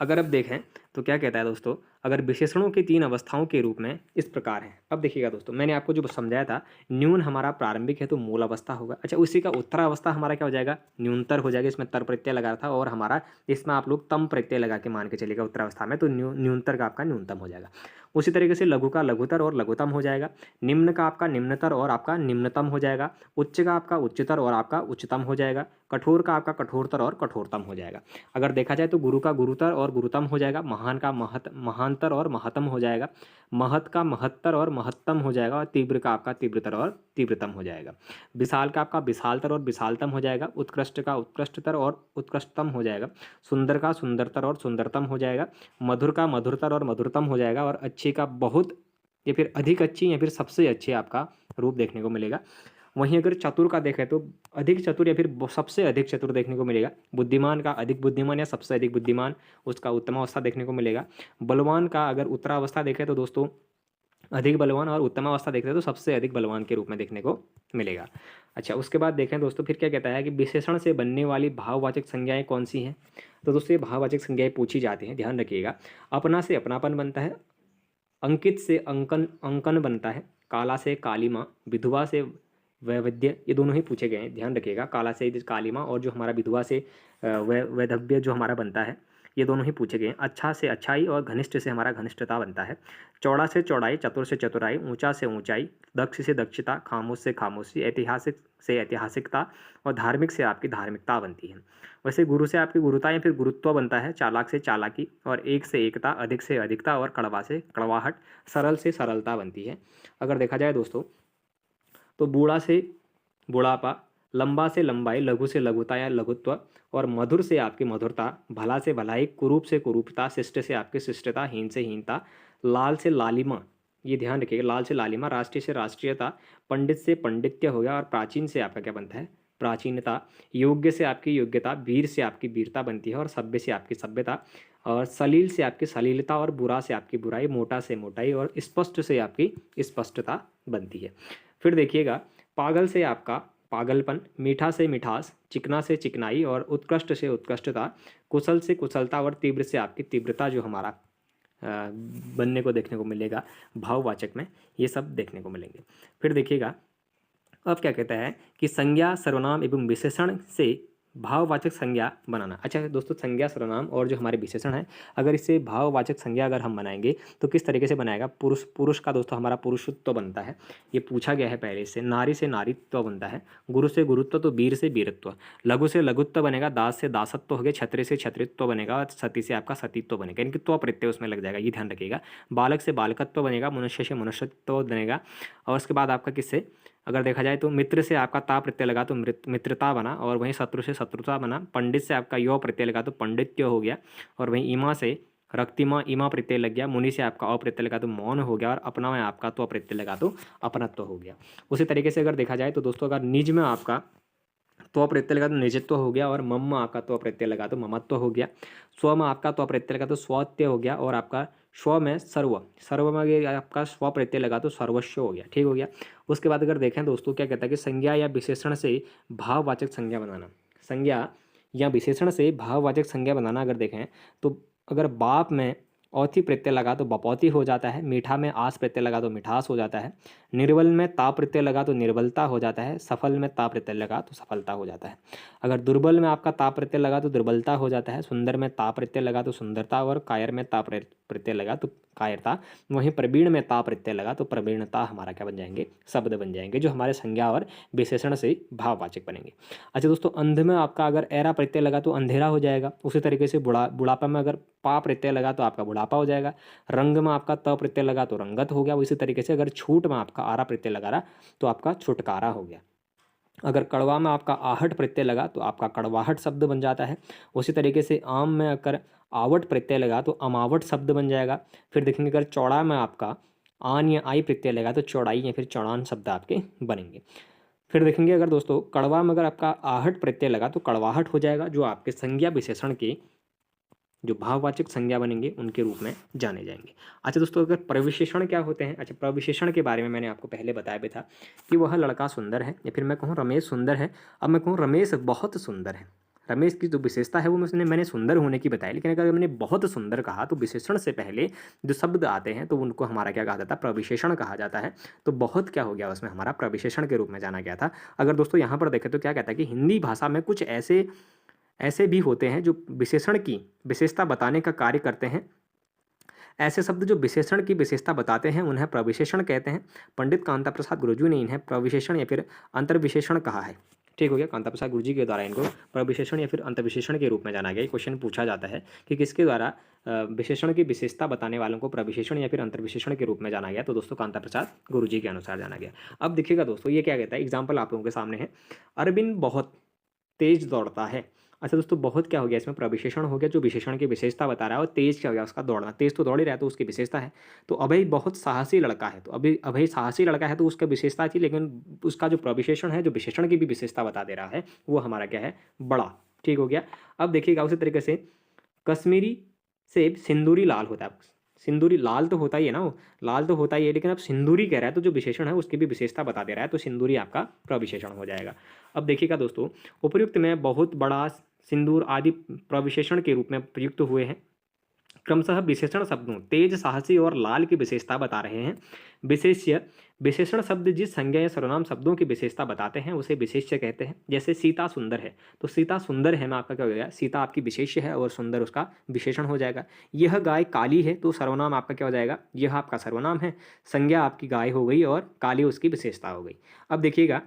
Speaker 1: अगर अब देखें तो क्या कहता है दोस्तों, अगर विशेषणों की तीन अवस्थाओं के रूप में इस प्रकार है। अब देखिएगा दोस्तों, मैंने आपको जो समझाया था, न्यून हमारा प्रारंभिक है तो मूल अवस्था होगा। अच्छा, उसी का उत्तरावस्था हमारा क्या हो जाएगा, न्यूनतर हो जाएगा। इसमें तर प्रत्यय लगा था और हमारा इसमें आप लोग तम प्रत्यय लगा के मान के चलेगा उत्तरावस्था में, तो न्यूनतर का आपका न्यूनतम हो जाएगा। उसी तरीके से लघु का लघुतर और लघुतम हो जाएगा। निम्न का आपका निम्नतर और आपका निम्नतम हो जाएगा। उच्च का आपका उच्चतर और आपका उच्चतम हो जाएगा। कठोर का आपका कठोरतर और कठोरतम हो जाएगा। अगर देखा जाए तो गुरु का गुरुतर और गुरुतम हो जाएगा। महान का महानतर और महतम हो जाएगा। महत का महत्तर और महत्तम हो जाएगा। और तीव्र का आपका तीव्रतर और तीव्रतम हो जाएगा। विशाल का आपका विशालतर और विशालतम हो जाएगा। उत्कृष्ट का उत्कृष्टतर और उत्कृष्टतम हो जाएगा। सुंदर का सुंदरतर और सुंदरतम हो जाएगा। मधुर का मधुरतर और मधुरतम हो जाएगा। और अच्छी का बहुत या फिर अधिक अच्छी या फिर सबसे अच्छे आपका रूप देखने को मिलेगा। वहीं अगर चतुर का देखें तो अधिक चतुर या फिर सबसे अधिक चतुर देखने को मिलेगा। बुद्धिमान का अधिक बुद्धिमान या सबसे अधिक बुद्धिमान, उसका उत्तमावस्था देखने को मिलेगा। बलवान का अगर उत्तरावस्था देखें तो दोस्तों अधिक बलवान, और उत्तमावस्था देखते हैं तो सबसे अधिक बलवान के रूप में देखने को मिलेगा। अच्छा, उसके बाद देखें दोस्तों फिर क्या कहता है कि विशेषण से बनने वाली भाववाचक संज्ञाएं कौन सी हैं। तो दोस्तों ये भाववाचक संज्ञाएं पूछी जाती हैं, ध्यान रखिएगा। अपना से अपनापन बनता है। अंकित से अंकन बनता है। काला से कालिमा। विधवा से वैविध्य, ये दोनों ही पूछे गए हैं, ध्यान रखिएगा। काला से कालिमा और जो हमारा विधवा से वैधव्य जो हमारा बनता है, ये दोनों ही पूछे गए हैं। अच्छा से अच्छाई और घनिष्ठ से हमारा घनिष्ठता बनता है। चौड़ा से चौड़ाई, चतुर से चतुराई, ऊंचा से ऊंचाई, दक्ष से दक्षता, खामोश से खामोशी, ऐतिहासिक से ऐतिहासिकता और धार्मिक से आपकी धार्मिकता बनती है। वैसे गुरु से आपकी गुरुता या फिर गुरुत्व बनता है। चालाक से चालाकी और एक से एकता, अधिक से अधिकता और कड़वा से कड़वाहट, सरल से सरलता बनती है। अगर देखा जाए दोस्तों तो बूढ़ा से बुढ़ापा, लंबा से लंबाई, लघु से लघुता या लघुत्व और मधुर से आपकी मधुरता, भला से भलाई, कुरूप से कुरूपता, शिष्ट से आपकी शिष्टता, हीन से हीनता, लाल से लालिमा, ये ध्यान रखिएगा, लाल से लालिमा, राष्ट्रीय से राष्ट्रीयता, पंडित से पंडित्य हो गया और प्राचीन से आपका क्या बनता है, प्राचीनता, योग्य से आपकी योग्यता, वीर से आपकी वीरता बनती है और सभ्य से आपकी सभ्यता, और सलील से आपकी सलीलता और बुरा से आपकी बुराई, मोटा से मोटाई और स्पष्ट से आपकी स्पष्टता बनती है। फिर देखिएगा, पागल से आपका पागलपन, मीठा से मिठास, चिकना से चिकनाई और उत्कृष्ट से उत्कृष्टता, कुशल से कुशलता और तीव्र से आपकी तीव्रता जो हमारा बनने को देखने को मिलेगा भाववाचक में, ये सब देखने को मिलेंगे। फिर देखिएगा अब क्या कहता है कि संज्ञा, सर्वनाम एवं विशेषण से भाववाचक संज्ञा बनाना। अच्छा दोस्तों, संज्ञा, सर्वनाम और जो हमारे विशेषण है, अगर इससे भाववाचक संज्ञा अगर हम बनाएंगे तो किस तरीके से बनाएगा। पुरुष का दोस्तों हमारा पुरुषत्व बनता है, ये पूछा गया है पहले से। नारी से नारीत्व बनता है। गुरु से गुरुत्व तो वीर से वीरत्व। लघु से लघुत्व बनेगा, दास से दासत्व हो गया, छत्री से छत्रित्व बनेगा और सती से आपका सतीत्व बनेगा, इनकी त्व प्रत्यय उसमें लग जाएगा, ये ध्यान रखिएगा। बालक से बालकत्व बनेगा, मनुष्य से मनुष्यत्व बनेगा और उसके बाद आपका किससे अगर देखा जाए तो मित्र से आपका ता प्रत्यय लगा तो मित्रता बना, और वहीं शत्रु से शत्रुता बना। पंडित से आपका यो प्रत्यय लगा तो पंडित्य हो गया, और वहीं ईमा से रक्तिमा ईमा प्रत्यय लग गया। मुनि से आपका अप्रत्यय लगा तो मौन हो गया, और अपना में आपका तो प्रत्यय लगा तो अपनत्व हो गया। उसी तरीके से अगर देखा जाए तो दोस्तों अगर निज में आपका तो प्रत्यय लगा तो निजत्व हो गया, और मम में आपका तो प्रत्यय लगा तो ममत्व हो गया। स्व में आपका तो प्रत्यय लगा तो स्वत्य हो गया, और आपका स्व में सर्व में आपका स्व प्रत्यय लगा तो सर्वस्व हो गया, ठीक हो गया। उसके बाद अगर देखें दोस्तों क्या कहता है कि संज्ञा या विशेषण से भाववाचक संज्ञा बनाना। संज्ञा या विशेषण से भाववाचक संज्ञा बनाना अगर देखें तो अगर बाप में औथी प्रत्यय लगा तो बपौती हो जाता है। मीठा में आस प्रत्यय लगा तो मिठास हो जाता है। निर्बल में ता प्रत्यय लगा तो निर्बलता हो जाता है। सफल में ता प्रत्यय लगा तो सफलता हो जाता है। अगर दुर्बल में आपका ता प्रत्यय लगा तो दुर्बलता हो जाता है। सुंदर में ता प्रत्यय लगा तो सुंदरता, और कायर में ता प्रत्यय लगा तो कायरता। वहीं प्रवीण में ता प्रत्यय लगा तो प्रवीणता हमारा क्या बन जाएंगे, शब्द बन जाएंगे, जो हमारे संज्ञा और विशेषण से भाववाचक बनेंगे। अच्छा दोस्तों, अंध में आपका अगर ऐरा प्रत्यय लगा तो अंधेरा हो जाएगा। उसी तरीके से बुढ़ापा में अगर पा प्रत्यय लगा तो आपका बुढ़ापा हो जाएगा। रंग में आपका त प्रत्यय लगा तो रंगत हो गया। उसी तरीके से अगर छूट में आपका आरा प्रत्यय लगा रहा तो आपका छुटकारा हो गया। अगर कड़वा में आपका आहट प्रत्यय लगा तो आपका कड़वाहट शब्द बन जाता है। उसी तरीके से आम में अगर आवट प्रत्यय लगा तो अमावट शब्द बन जाएगा। फिर देखेंगे अगर चौड़ा में आपका आन या आई प्रत्यय लगा तो चौड़ाई या फिर चौड़ान शब्द आपके बनेंगे। फिर देखेंगे अगर दोस्तों कड़वा में अगर आपका आहट प्रत्यय लगा तो कड़वाहट हो जाएगा, जो आपके संज्ञा विशेषण के जो भाववाचक संज्ञा बनेंगे उनके रूप में जाने जाएंगे। अच्छा दोस्तों, अगर प्रविशेषण क्या होते हैं। अच्छा, प्रविशेषण के बारे में मैंने आपको पहले बताया भी था कि वह लड़का सुंदर है, या फिर मैं कहूँ रमेश सुंदर है। अब मैं कहूँ रमेश बहुत सुंदर है। रमेश की जो विशेषता है वो मैंने सुंदर होने की बताई, लेकिन अगर मैंने बहुत सुंदर कहा तो विशेषण से पहले जो शब्द आते हैं तो उनको हमारा क्या कहा जाता है, प्रविशेषण कहा जाता है। तो बहुत क्या हो गया, उसमें हमारा प्रविशेषण के रूप में जाना गया था। अगर दोस्तों यहाँ पर देखें तो क्या कहता है कि हिंदी भाषा में कुछ ऐसे भी होते हैं जो विशेषण की विशेषता बताने का कार्य करते हैं। ऐसे शब्द जो विशेषण की विशेषता बताते हैं उन्हें प्रविशेषण कहते हैं। पंडित कांता प्रसाद गुरुजी ने इन्हें प्रविशेषण या फिर अंतर्विशेषण कहा है। ठीक हो गया, कांता प्रसाद गुरुजी के द्वारा इनको प्रविशेषण या फिर अंतर्विशेषण के रूप में जाना गया। क्वेश्चन पूछा जाता है कि किसके द्वारा विशेषण की विशेषता बताने वालों को प्रविशेषण या फिर अंतर्विशेषण के रूप में जाना गया। तो दोस्तों कांता प्रसाद गुरुजी के अनुसार जाना गया। अब देखिएगा दोस्तों ये क्या कहता है, एग्जाम्पल आप लोगों के सामने है। अरविंद बहुत तेज दौड़ता है। अच्छा दोस्तों, बहुत क्या हो गया, इसमें प्रविशेषण हो गया जो विशेषण की विशेषता बता रहा है, और तेज क्या हो गया, उसका दौड़ना। तेज तो दौड़ ही रहा है तो उसकी विशेषता है। तो अभय बहुत साहसी लड़का है, तो अभय साहसी लड़का है तो उसका विशेषता थी, लेकिन उसका जो प्रविशेषण है जो विशेषण की भी विशेषता बता दे रहा है वो हमारा क्या है, बड़ा। ठीक हो गया। अब देखिएगा उसी तरीके से कश्मीरी सेब सिंदूरी लाल होता है। सिंदूरी लाल तो होता ही है ना, वो लाल तो होता ही है, लेकिन अब सिंदूरी कह रहा है तो जो विशेषण है उसकी भी विशेषता बता दे रहा है, तो सिंदूरी आपका प्रविशेषण हो जाएगा। अब देखिएगा दोस्तों, उपर्युक्त में बहुत बड़ा, सिंदूर आदि प्रविशेषण के रूप में प्रयुक्त हुए हैं। क्रमशः विशेषण शब्दों तेज, साहसी और लाल की विशेषता बता रहे हैं। विशेष्य विशेषण शब्द जिस संज्ञा या सर्वनाम शब्दों की विशेषता बताते हैं उसे विशेष्य कहते हैं। जैसे सीता सुंदर है, तो सीता सुंदर है में आपका क्या हो जाएगा, सीता आपकी विशेष्य है और सुंदर उसका विशेषण हो जाएगा। यह गाय काली है, तो सर्वनाम आपका क्या हो जाएगा, यह आपका सर्वनाम है, संज्ञा आपकी गाय हो गई और काली उसकी विशेषता हो गई। अब देखिएगा,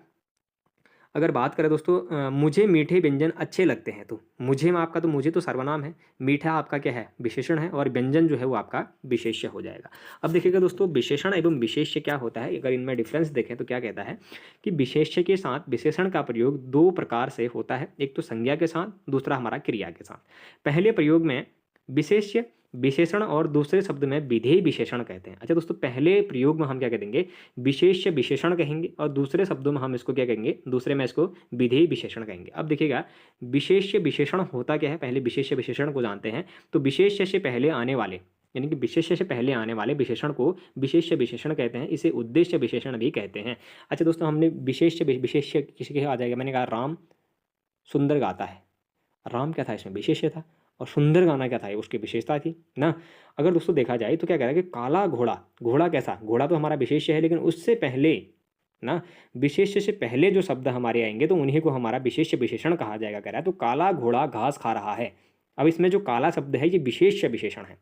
Speaker 1: अगर बात करें दोस्तों मुझे मीठे व्यंजन अच्छे लगते हैं, तो मुझे में आपका, तो मुझे तो सर्वनाम है, मीठा आपका क्या है, विशेषण है, और व्यंजन जो है वो आपका विशेष्य हो जाएगा। अब देखिएगा दोस्तों, विशेषण एवं विशेष्य क्या होता है, अगर इनमें डिफरेंस देखें तो क्या कहता है कि विशेष्य के साथ विशेषण का प्रयोग दो प्रकार से होता है, एक तो संज्ञा के साथ, दूसरा हमारा क्रिया के साथ। पहले प्रयोग में विशेष्य विशेषण और दूसरे शब्द में विधेय विशेषण कहते हैं। अच्छा दोस्तों, पहले प्रयोग में हम क्या कह देंगे, विशेष्य विशेषण कहेंगे, और दूसरे शब्दों में हम इसको क्या कहेंगे, दूसरे में इसको विधेय विशेषण कहेंगे। अब देखिएगा, विशेष्य विशेषण होता क्या है, पहले विशेष्य विशेषण को जानते हैं। तो विशेष्य से पहले आने वाले, यानी कि विशेष्य से पहले आने वाले विशेषण को विशेष्य विशेषण कहते हैं, इसे उद्देश्य विशेषण भी कहते हैं। अच्छा दोस्तों, हमने विशेष्य विशेष्य किसी के आ जाएगा, मैंने कहा राम सुंदर गाता है, राम क्या था, इसमें विशेष्य था, और सुंदर गाना क्या था, ये उसकी विशेषता थी ना। अगर दोस्तों देखा जाए तो क्या कह रहा है कि काला घोड़ा, घोड़ा कैसा, घोड़ा तो हमारा विशेष्य है, लेकिन उससे पहले ना, विशेष्य से पहले जो शब्द हमारे आएंगे तो उन्हीं को हमारा विशेष्य विशेषण कहा जाएगा। कह रहा है तो काला घोड़ा घास खा रहा है। अब इसमें जो काला शब्द है ये विशेष्य विशेषण है,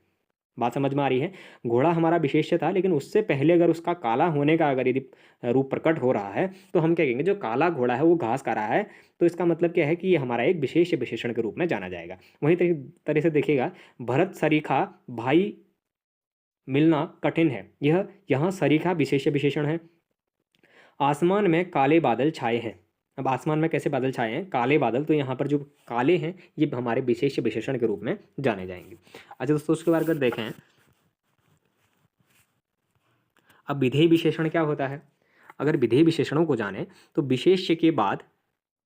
Speaker 1: बात समझ में आ रही है। घोड़ा हमारा विशेष्य था, लेकिन उससे पहले अगर उसका काला होने का अगर यदि रूप प्रकट हो रहा है तो हम क्या कहेंगे, जो काला घोड़ा है वो घास खा रहा है, तो इसका मतलब क्या है कि ये हमारा एक विशेष विशेषण के रूप में जाना जाएगा। वहीं तरह से देखिएगा, भरत सरीखा भाई मिलना कठिन है, यह यहाँ सरीखा विशेष विशेषण है। आसमान में काले बादल छाए हैं, अब आसमान में कैसे बादल छाए हैं, काले बादल, तो यहाँ पर जो काले हैं ये हमारे विशेष विशेषण के रूप में जाने जाएंगे। अच्छा दोस्तों, उसके बाद अगर देखें, अब विधेय विशेषण क्या होता है, अगर विधेय विशेषणों को जाने तो विशेष्य के बाद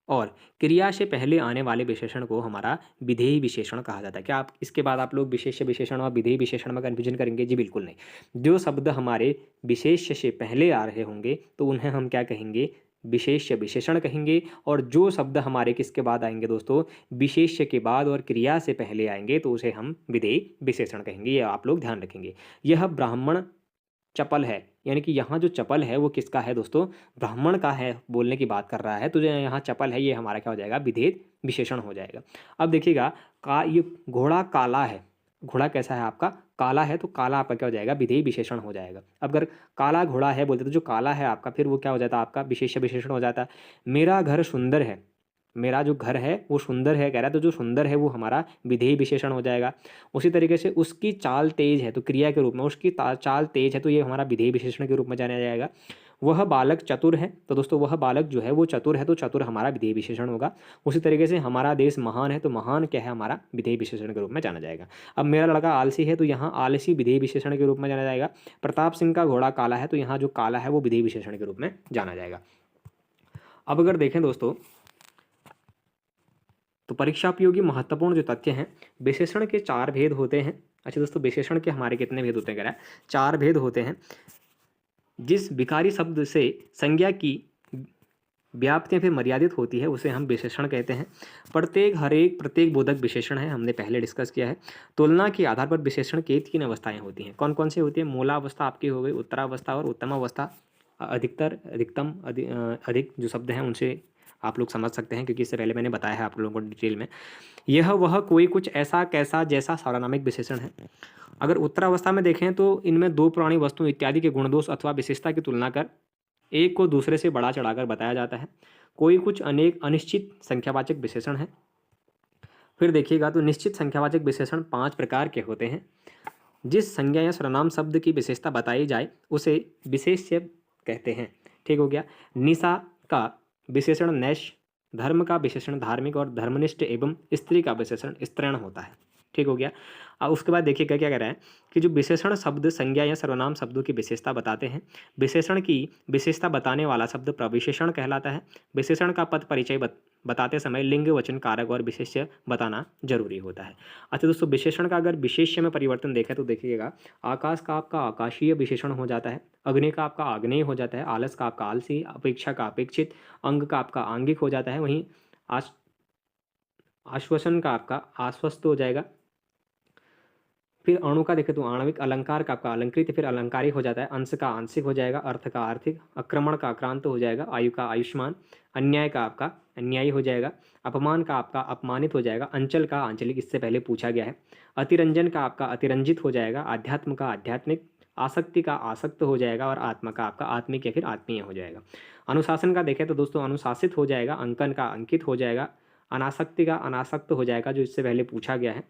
Speaker 1: और क्रिया से पहले आने वाले विशेषण को हमारा विधेय विशेषण कहा जाता है। क्या आप इसके बाद आप लोग विशेष्य विशेषण और विधेय विशेषण में कन्फ्यूजन करेंगे? जी बिल्कुल नहीं। जो शब्द हमारे विशेष्य से पहले आ रहे होंगे तो उन्हें हम क्या कहेंगे, विशेष्य विशेषण कहेंगे, और जो शब्द हमारे किसके बाद आएंगे दोस्तों, विशेष्य के बाद और क्रिया से पहले आएंगे तो उसे हम विधेय विशेषण कहेंगे। ये आप लोग ध्यान रखेंगे। यह ब्राह्मण चपल है, यानी कि यहाँ जो चपल है वो किसका है दोस्तों, ब्राह्मण का है, बोलने की बात कर रहा है, तो जो यहाँ चपल है ये हमारा क्या हो जाएगा, विधेय विशेषण हो जाएगा। अब देखिएगा, ये घोड़ा काला है, घोड़ा कैसा है आपका, काला है, तो काला आपका क्या हो जाएगा, विधेय विशेषण हो जाएगा। अब अगर काला घोड़ा है बोलते तो जो काला है आपका, फिर वो क्या हो जाता है, आपका विशेष्य विशेषण हो जाता है। मेरा घर सुंदर है, मेरा जो घर है वो सुंदर है कह रहा है, तो जो सुंदर है वो हमारा विधेय विशेषण हो जाएगा। उसी तरीके से उसकी चाल तेज है, तो क्रिया के रूप में उसकी चाल तेज है, तो ये हमारा विधेय विशेषण के रूप में जाना जाएगा। वह बालक चतुर है, तो दोस्तों वह बालक जो है वो चतुर है, तो चतुर हमारा विधेय विशेषण होगा। उसी तरीके से हमारा देश महान है, तो महान क्या है, हमारा विधेय विशेषण के रूप में जाना जाएगा। अब मेरा लड़का आलसी है, तो यहाँ आलसी विधेय विशेषण के रूप में जाना जाएगा। प्रताप सिंह का घोड़ा काला है, तो यहाँ जो काला है वो विधेय विशेषण के रूप में जाना जाएगा। अब अगर देखें दोस्तों, तो परीक्षा उपयोगी महत्वपूर्ण जो तथ्य हैं, विशेषण के 4 भेद होते हैं। अच्छा दोस्तों, विशेषण के हमारे कितने भेद होते हैं, कह रहा है 4 भेद होते हैं। जिस विकारी शब्द से संज्ञा की व्याप्ति फिर मर्यादित होती है उसे हम विशेषण कहते हैं। प्रत्येक बोधक विशेषण है, हमने पहले डिस्कस किया है। तुलना के आधार पर विशेषण के 3 अवस्थाएं होती हैं। कौन कौन सी होती है, मूलावस्था आपकी हो गई, उत्तरावस्था और उत्तम अवस्था। अधिक जो शब्द हैं उनसे आप लोग समझ सकते हैं, क्योंकि इससे पहले मैंने बताया है आप लोगों को डिटेल में। यह वह कोई कुछ ऐसा कैसा जैसा सार्वनामिक विशेषण है। अगर उत्तरावस्था में देखें तो इनमें 2 पुरानी वस्तुओं इत्यादि के गुणदोष अथवा विशेषता की तुलना कर एक को दूसरे से बढ़ा चढ़ाकर बताया जाता है। कोई कुछ अनेक अनिश्चित संख्यावाचक विशेषण है। फिर देखिएगा तो निश्चित संख्यावाचक विशेषण 5 प्रकार के होते हैं। जिस संज्ञा या सर्वनाम शब्द की विशेषता बताई जाए उसे विशेष्य कहते हैं। ठीक हो गया। निशा का विशेषण नैश, धर्म का विशेषण धार्मिक और धर्मनिष्ठ एवं स्त्री का विशेषण स्त्रैण होता है। ठीक हो गया। अब उसके बाद देखिएगा क्या कह रहा है कि जो विशेषण शब्द संज्ञा या सर्वनाम शब्दों की विशेषता बताते हैं, विशेषण की विशेषता बताने वाला शब्द प्रविशेषण कहलाता है। विशेषण का पद परिचय बताते समय लिंग, वचन, कारक और विशेष्य बताना जरूरी होता है। अच्छा दोस्तों, विशेषण का अगर विशेष्य में परिवर्तन देखें तो देखिएगा, आकाश का आपका आकाशीय विशेषण हो जाता है, अग्नि का आपका आग्नेय हो जाता है, आलस का आपका आलसी, अपेक्षा का अपेक्षित, अंग का आपका आंगिक हो जाता है, वहीं आश्वासन का आपका आश्वस्त हो जाएगा, फिर अणु का देखें तो आणविक, अलंकार का आपका अलंकृत फिर अलंकारिक हो जाता है, अंश का आंशिक हो जाएगा, अर्थ का आर्थिक, आक्रमण का आक्रांत हो जाएगा, आयु का आयुष्मान, अन्याय का आपका अन्यायी हो जाएगा, अपमान का आपका अपमानित हो जाएगा, अंचल का आंचलिक, इससे पहले पूछा गया है, अतिरंजन का आपका अतिरंजित हो जाएगा, आध्यात्म का आध्यात्मिक, आसक्ति का आसक्त हो जाएगा और आत्मा का आपका आत्मिक या फिर आत्मीय हो जाएगा। अनुशासन का देखें तो दोस्तों अनुशासित हो जाएगा, अंकन का अंकित हो जाएगा, अनासक्ति का अनासक्त हो जाएगा जो इससे पहले पूछा गया है,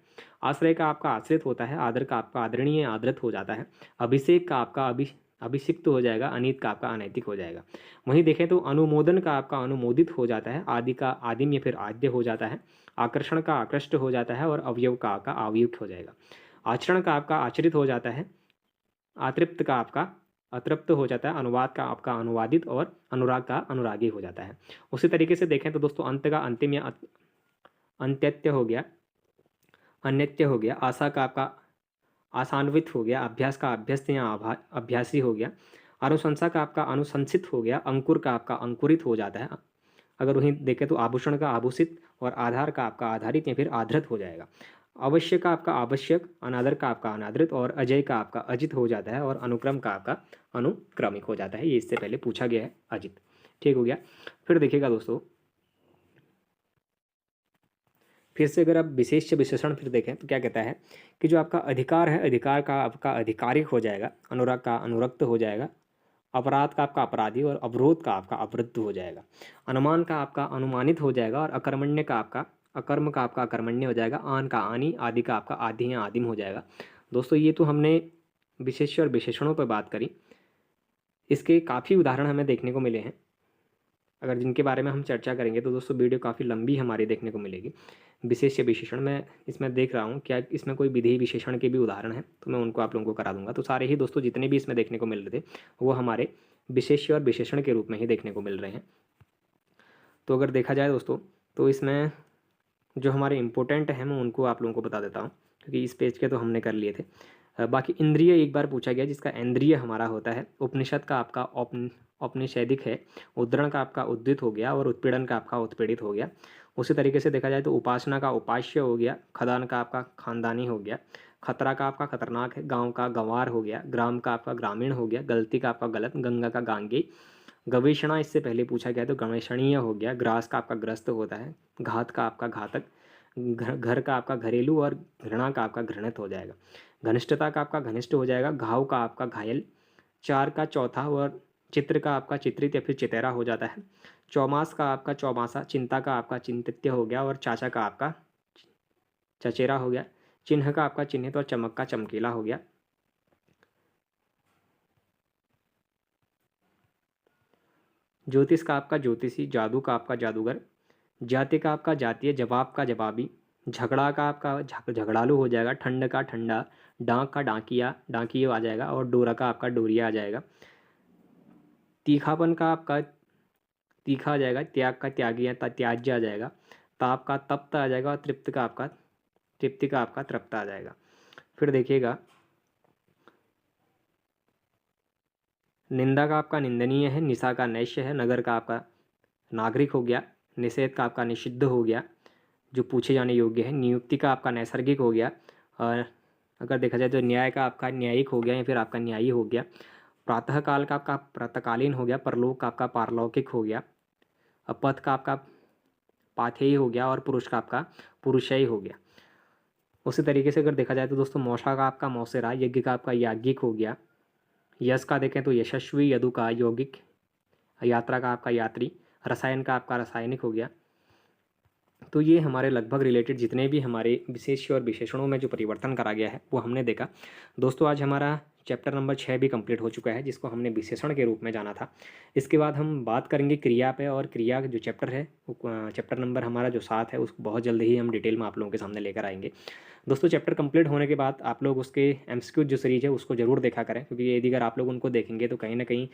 Speaker 1: आश्रय का आपका आश्रित होता है, आदर का आपका आदरणीय आदृत हो जाता है, अभिषेक का आपका अभिषिक्त हो जाएगा, अनीत का आपका अनैतिक हो जाएगा। वहीं देखें तो अनुमोदन का आपका अनुमोदित हो जाता है, आदि का आदिम या फिर आद्य हो जाता है, आकर्षण का आकृष्ट हो जाता है और अवयव का आपका अवयुक्त हो जाएगा। आचरण का आपका आचरित हो जाता है, आतृप्त का आपका अतृप्त हो जाता है, अनुवाद का आपका अनुवादित और अनुराग का अनुरागी हो जाता है। उसी तरीके से देखें तो दोस्तों अंत का अंतिम या अंत्यत्य हो गया, अन्यत्य हो गया, आशा का आपका आसान्वित हो गया, अभ्यास का अभ्यस्त या अभ्यासी हो गया, अनुशंसा का आपका अनुशंसित हो गया, अंकुर का आपका अंकुरित हो जाता है। अगर वहीं देखें तो आभूषण का आभूषित और आधार का आपका आधारित या फिर आधृत हो जाएगा। अवश्य का आपका आवश्यक, अनादर का आपका अनादृत और अजय का आपका अजित हो जाता है और अनुक्रम का आपका अनुक्रमिक हो जाता है। ये इससे पहले पूछा गया है, अजित। ठीक हो गया। फिर देखिएगा दोस्तों, फिर से अगर आप विशेष विशेषण फिर देखें तो क्या कहता है कि जो आपका अधिकार है, अधिकार का आपका अधिकारिक हो जाएगा, अनुराग का अनुरक्त हो जाएगा, अपराध का आपका अपराधी और अवरोध का आपका अवरुद्ध हो जाएगा, अनुमान का आपका अनुमानित हो जाएगा और अकर्मण्य का आपका अकर्म का आपका अकर्मण्य हो जाएगा, आन का आनी, आदि का आपका आदि या आदिम हो जाएगा। दोस्तों ये तो हमने विशेष और विशेषणों पर बात करी, इसके काफ़ी उदाहरण हमें देखने को मिले हैं। अगर जिनके बारे में हम चर्चा करेंगे तो दोस्तों वीडियो काफ़ी लंबी हमारी देखने को मिलेगी। विशेष विशेषण मैं इसमें देख रहा हूँ, क्या इसमें कोई विधेय विशेषण के भी उदाहरण हैं तो मैं उनको आप लोगों को करा दूंगा। तो सारे ही दोस्तों जितने भी इसमें देखने को मिल रहे थे वो हमारे विशेष और विशेषण के रूप में ही देखने को मिल रहे हैं। तो अगर देखा जाए दोस्तों तो इसमें जो हमारे इम्पोर्टेंट हैं मैं उनको आप लोगों को बता देता हूँ, क्योंकि इस पेज के तो हमने कर लिए थे। बाकी इंद्रिय एक बार पूछा गया, जिसका इंद्रिय हमारा होता है उपनिषद का आपका औपनिषेदिक है, उद्धरण का आपका उद्धृत हो गया और उत्पीड़न का आपका उत्पीड़ित हो गया। उसी तरीके से देखा जाए तो उपासना का उपास्य हो गया, खदान का आपका खानदानी हो गया, खतरा का आपका खतरनाक है, गांव का गंवार हो गया, ग्राम का आपका ग्रामीण हो गया, गलती का आपका गलत, गंगा का गांगी, गवेषणा इससे पहले पूछा गया तो गवेषणीय हो गया, ग्रास का आपका ग्रस्त होता है, घात का आपका घातक, घर का आपका घरेलू और घृणा का आपका घृणित हो जाएगा, घनिष्ठता का आपका घनिष्ठ हो जाएगा, घाव का आपका घायल, चार का चौथा और चित्र का आपका चित्रित या फिर चितेरा हो जाता है, चौमास का आपका चौमासा, चिंता का आपका चिंतित्य हो गया और चाचा का आपका चचेरा हो गया, चिन्ह का आपका चिन्हित और चमक का चमकीला हो गया, ज्योतिष का आपका ज्योतिषी, जादू का आपका जादूगर, जाति का आपका जातीय, जवाब का जवाबी, झगड़ा का आपका झगड़ालू हो जाएगा, ठंड का ठंडा, डांक का डाकिया डाकिया आ जाएगा और डोरा का आपका डोरिया आ जाएगा, तीखापन का आपका तीखा आ जाएगा, त्याग का त्यागी या त्याज्य आ जाएगा, ताप का तप्त आ जाएगा और तृप्त का आपका तृप्ति का आपका तृप्त आ जाएगा। फिर देखिएगा निंदा का आपका निंदनीय है, निशा का नैश्य है, नगर का आपका नागरिक हो गया, निषेध का आपका निषिद्ध हो गया जो पूछे जाने योग्य है, नियुक्ति का आपका नैसर्गिक हो गया और अगर देखा जाए तो न्याय का आपका न्यायिक हो गया या फिर आपका न्यायी हो गया, प्रातःकाल का आपका प्रातःकालीन हो गया, परलोक का आपका पारलौकिक हो गया, पथ का आपका पाथेयी हो गया और पुरुष का आपका पुरुषयी हो गया। उसी तरीके से अगर देखा जाए तो दोस्तों मौसा का आपका मौसेरा, यज्ञ का आपका याज्ञिक हो गया, यश का देखें तो यशस्वी, यदु का यौगिक, यात्रा का आपका यात्री, रसायन का आपका रासायनिक हो गया। तो ये हमारे लगभग रिलेटेड जितने भी हमारे विशेष और विशेषणों में जो परिवर्तन करा गया है वो हमने देखा। दोस्तों आज हमारा चैप्टर नंबर 6 भी कंप्लीट हो चुका है, जिसको हमने विशेषण के रूप में जाना था। इसके बाद हम बात करेंगे क्रिया पे, और क्रिया जो चैप्टर है चैप्टर नंबर हमारा जो 7 है उसको बहुत जल्दी ही हम डिटेल में आप लोगों के सामने लेकर आएंगे। दोस्तों चैप्टर कंप्लीट होने के बाद आप लोग उसके एमसीक्यू जो सीरीज है उसको ज़रूर देखा करें, क्योंकि यदि अगर आप लोग उनको देखेंगे तो कहीं ना कहीं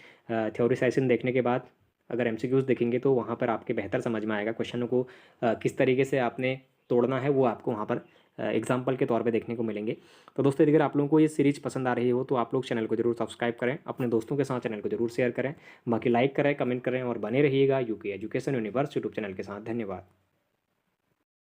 Speaker 1: थ्योरी सेशन देखने के बाद अगर एमसीक्यूज़ देखेंगे तो वहाँ पर आपके बेहतर समझ में आएगा, क्वेश्चनों को किस तरीके से आपने तोड़ना है वो आपको वहाँ पर एग्जाम्पल के तौर पे देखने को मिलेंगे। तो दोस्तों अगर आप लोगों को ये सीरीज़ पसंद आ रही हो तो आप लोग चैनल को जरूर सब्सक्राइब करें, अपने दोस्तों के साथ चैनल को जरूर शेयर करें, बाकी लाइक करें, कमेंट करें और बने रहिएगा UK education universe YouTube channel के साथ। धन्यवाद।